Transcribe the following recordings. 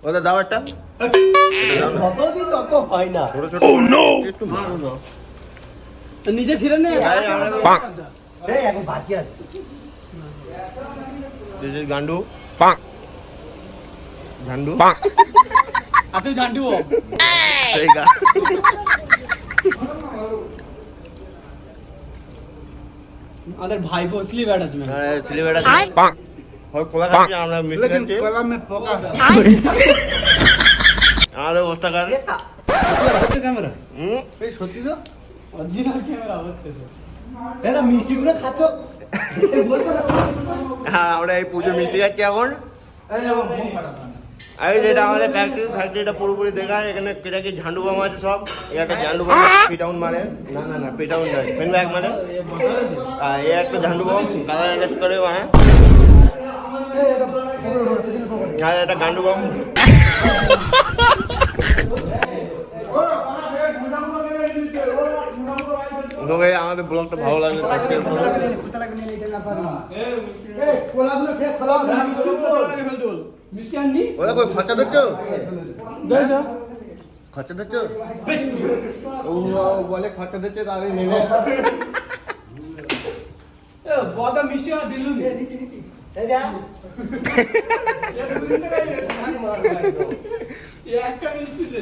ওটা দাও একটা। তত হয় না। ছোট ছোট একটু মারো। নিজে ফিরে নে। এই এখন বাকি আছে। This is গান্ডু। ঝান্ডু। আর তুই ঝান্ডু ও। সেই গা। আমাদের ভাইপো স্লিপ অ্যাটাচমেন্ট। Slip attachment. হয় কোলা খাচ্ছি আমরা মিষ্টি খাচ্ছি। কলা মে পোকা। আমাদের অবস্থা কার? হচ্ছে ক্যামেরা। এই সত্যি তো? অরিজিনাল ক্যামেরা হচ্ছে তো। এটা মিষ্টিগুলো খাচ্ছ? বলতো না। হ্যাঁ আমরা এই পুজোর মিষ্টি খাচ্ছি এখন। আরে আমার মুখ ফাটা। আর যেটা আমাদের ফ্যাক্টরিটা পুরোপুরি দেখা, এখানে এটা কি ঝান্ডু বাম আছে সব। একটা ঝান্ডু বাম পিটাউন মারে, না পিটাউন নয়, পেন ব্যাগ মারে। আর এই একটা ঝান্ডু বাম কালার অ্যাটাচ করে মানে। আর একটা গান্ডু বাম। ওকে আমাদের ব্লগটা ভালো লাগলে সাবস্ক্রাইব করুন। মিষ্টি আননি? ওরা কই খরচা দিচ্ছ? খরচা দিচ্ছ? ও বলে খরচা দিচ্ছে তাহলে নেবে। এ বড় মিষ্টি আর দিলু নি। এই যা। একটা মিষ্টি দে।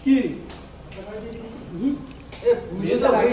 কি? এ পুজো তো লাগে।